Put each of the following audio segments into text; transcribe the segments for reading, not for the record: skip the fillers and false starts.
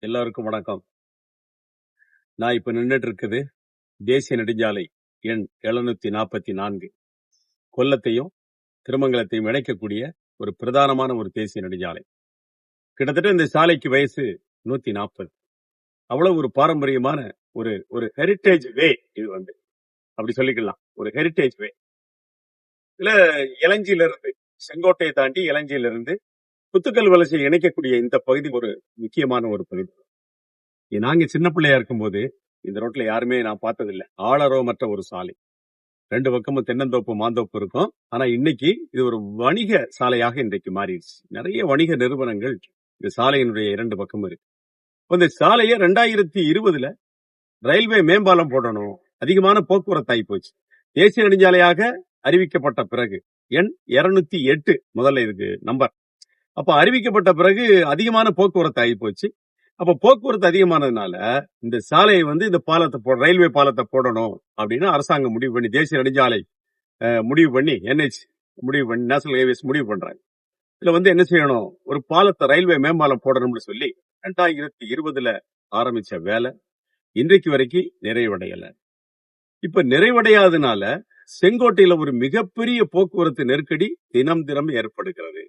எல்லாருக்கும் வணக்கம். நான் இப்ப நின்னுட்டு இருக்குது தேசிய நெடுஞ்சாலை எண் 744 கொல்லத்தையும் திருமங்கலத்தையும் இணைக்கக்கூடிய ஒரு பிரதானமான ஒரு தேசிய நெடுஞ்சாலை. கிட்டத்தட்ட இந்த சாலைக்கு வயசு 140. அவ்வளவு ஒரு பாரம்பரியமான ஒரு ஒரு ஹெரிட்டேஜ் வே. இது அப்படி சொல்லிக்கலாம், ஒரு ஹெரிட்டேஜ் வே. இதுல இளஞ்சியில இருந்து செங்கோட்டையை தாண்டி இளஞ்சியில இருந்து புத்துக்கல் வலசை இணைக்கக்கூடிய இந்த பகுதி ஒரு முக்கியமான ஒரு பகுதி. நாங்க சின்ன பிள்ளையா இருக்கும்போது இந்த ரோட்ல யாருமே நான் பார்த்ததில்லை. ஆளரவமற்ற ஒரு சாலை, ரெண்டு பக்கமும் தென்னந்தோப்பு மாந்தோப்பு இருக்கும். ஆனா இன்னைக்கு இது ஒரு வணிக சாலையாக இன்றைக்கு மாறிடுச்சு. நிறைய வணிக நிறுவனங்கள் இந்த சாலையினுடைய இரண்டு பக்கம் இருக்கு. இந்த சாலையை 2020 ரயில்வே மேம்பாலம் போடணும், அதிகமான போக்குவரத்து ஆகி போச்சு. தேசிய நெடுஞ்சாலையாக அறிவிக்கப்பட்ட பிறகு எண் 208 முதல்ல இதுக்கு நம்பர். அப்ப அறிவிக்கப்பட்ட பிறகு அதிகமான போக்குவரத்து ஆகி போச்சு. அப்ப போக்குவரத்து அதிகமானதுனால இந்த சாலையை இந்த பாலத்தை ரயில்வே பாலத்தை போடணும் அப்படின்னு அரசாங்கம் முடிவு பண்ணி, தேசிய நெடுஞ்சாலை முடிவு பண்ணி, NH முடிவு பண்ணி, நேஷனல் ஹைவேஸ் முடிவு பண்றாங்க. இதுல என்ன செய்யணும், ஒரு பாலத்தை ரயில்வே மேம்பாலம் போடணும்னு சொல்லி 2020 ஆரம்பிச்ச வேலை இன்றைக்கு வரைக்கும் நிறைவடையல. இப்ப நிறைவடையாதனால செங்கோட்டையில ஒரு மிகப்பெரிய போக்குவரத்து நெருக்கடி தினம் தினம் ஏற்படுகிறது.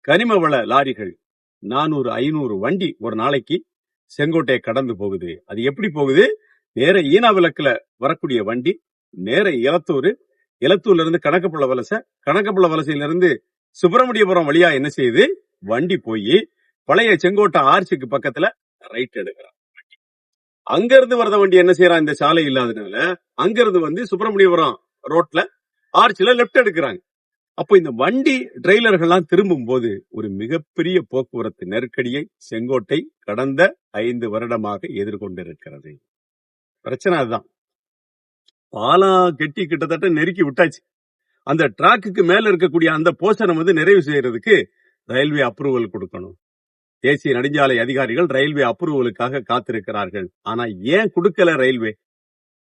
கனிம வள லாரிகள் 400-500 வண்டி ஒரு நாளைக்கு செங்கோட்டையை கடந்து போகுது. அது எப்படி போகுது? நேர ஈனாவிளக்குல வரக்கூடிய வண்டி நேர இலத்தூர்ல இருந்து கணக்கப்புள்ள வலசை, கணக்கப்புள்ள வலசையில இருந்து சுப்பிரமணியபுரம் வழியா என்ன செய்யுது, வண்டி போய் பழைய செங்கோட்டை ஆர்ச்சுக்கு பக்கத்துல ரைட் எடுக்கிறான். அங்க இருந்து வரத வண்டி என்ன செய்யறான், இந்த சாலை இல்லாதனால அங்க இருந்து சுப்பிரமணியபுரம் ரோட்ல ஆர்ச்ல லெப்ட் எடுக்கிறாங்க. அப்போ இந்த வண்டி டிரைலர்கள்லாம் திரும்பும் போது ஒரு மிகப்பெரிய போக்குவரத்து நெருக்கடியை செங்கோட்டை கடந்த 5 வருடமாக எதிர்கொண்டிருக்கிறது. பிரச்சனை அதுதான். பாலம் கெட்டி கிட்டத்தட்ட நெருக்கி விட்டாச்சு. அந்த டிராக்குக்கு மேல இருக்கக்கூடிய அந்த போர்ஷனை நிறைவு செய்யறதுக்கு ரயில்வே அப்ரூவல் கொடுக்கணும். தேசிய நெடுஞ்சாலை அதிகாரிகள் ரயில்வே அப்ரூவலுக்காக காத்திருக்கிறார்கள். ஆனா ஏன் கொடுக்கல? ரயில்வே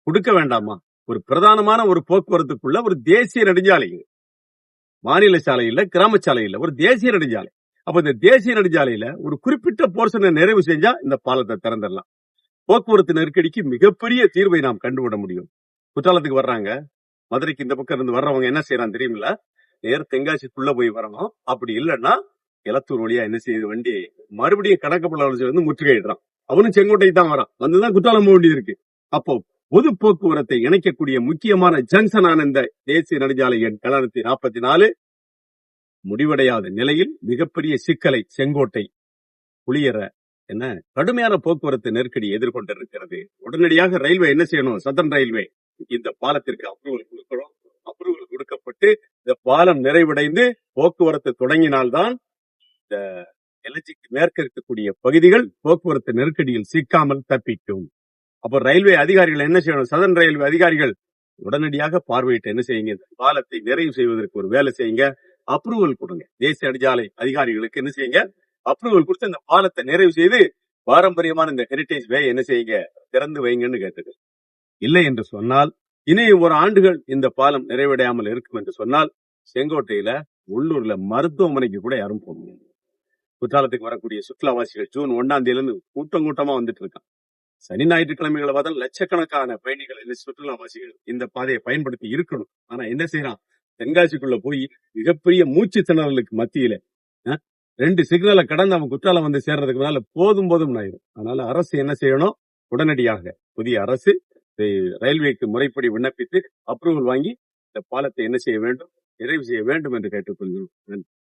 கொடுக்க வேண்டாமா? ஒரு பிரதானமான ஒரு போக்குவரத்துக்குள்ள ஒரு தேசிய நெடுஞ்சாலை, மாநில சாலை இல்ல, கிராம சாலை இல்ல, ஒரு தேசிய நெடுஞ்சாலை. அப்ப இந்த தேசிய நெடுஞ்சாலையில ஒரு குறிப்பிட்ட போர்ஷனை நிறைவு செஞ்சா இந்த பாலத்தை திறந்துடலாம். போக்குவரத்து நெருக்கடிக்கு மிகப்பெரிய தீர்வை நாம் கண்டுவிட முடியும். குற்றாலத்துக்கு வர்றாங்க, மதுரைக்கு இந்த பக்கம் இருந்து வர்றவங்க என்ன செய்யறான் தெரியுமில்ல, நேர தென்காசிக்குள்ள போய் வரணும். அப்படி இல்லைன்னா இலத்தூர் வழியா என்ன செய்யுது, வண்டி மறுபடியும் கணக்கப்புள்ள வலசை முற்றுகையிடுறான். அவனும் செங்கோட்டை தான் வரான், வந்துதான் குற்றாலம் போக வேண்டியது இருக்கு. அப்போ பொது போக்குவரத்தை இணைக்கக்கூடிய முக்கியமான ஜங்ஷனான இந்த தேசிய நெடுஞ்சாலை எண் 744 முடிவடையாத நிலையில் மிகப்பெரிய சிக்கலை செங்கோட்டை புளியற என்ன கடுமையான போக்குவரத்து நெருக்கடி எதிர்கொண்டிருக்கிறது. உடனடியாக ரயில்வே என்ன செய்யணும், சதன் ரயில்வே இந்த பாலத்திற்கு அப்ரூவல் கொடுக்கணும். அப்ரூவல் கொடுக்கப்பட்டு இந்த பாலம் நிறைவடைந்து போக்குவரத்து தொடங்கினால்தான் இந்த எல்லைக்கு மேற்க இருக்கக்கூடிய பகுதிகள் போக்குவரத்து நெருக்கடியில் சிக்காமல் தப்பிக்கும். அப்ப ரயில்வே அதிகாரிகள் என்ன செய்யணும், சதன் ரயில்வே அதிகாரிகள் உடனடியாக பார்வையிட்டு என்ன செய்யுங்க, இந்த பாலத்தை நிறைவு செய்வதற்கு ஒரு வேலை செய்யுங்க, அப்ரூவல் கொடுங்க. தேசிய நெடுஞ்சாலை அதிகாரிகளுக்கு என்ன செய்யுங்க, அப்ரூவல் கொடுத்து இந்த பாலத்தை நிறைவு செய்து பாரம்பரியமான இந்த ஹெரிட்டேஜ் வே என்ன செய்யுங்க, திறந்து வைங்கன்னு கேட்டது. இல்லை என்று சொன்னால் இனி ஒரு ஆண்டுகள் இந்த பாலம் நிறைவடையாமல் இருக்கும் என்று சொன்னால் செங்கோட்டையில உள்ளூர்ல மருத்துவமனைக்கு கூட யாரும் போக முடியாது. குற்றாலத்துக்கு வரக்கூடிய சுற்றுலாவாசிகள் ஜூன் 1ஆம் தேதியிலிருந்து கூட்டமா வந்துட்டு இருக்கான். சனி ஞாயிற்றுக்கிழமைகளை பார்த்தா லட்சக்கணக்கான பயணிகள் சுற்றுலாவாசிகள் இந்த பாதையை பயன்படுத்தி இருக்கணும். ஆனா என்ன செய்யறான், தென்காசிக்குள்ள போய் மிகப்பெரிய மூச்சு திணறலுக்கு மத்தியில 2 சிக்னலை கடந்து அவன் குற்றாலம் சேர்றதுக்கு முன்னால போதும் ஆயிடும். அதனால அரசு என்ன செய்யணும், உடனடியாக புதிய அரசு ரயில்வேக்கு முறைப்படி விண்ணப்பித்து அப்ரூவல் வாங்கி இந்த பாலத்தை என்ன செய்ய வேண்டும், நிறைவு செய்ய வேண்டும் என்று கேட்டுக்கொள்கிறோம்.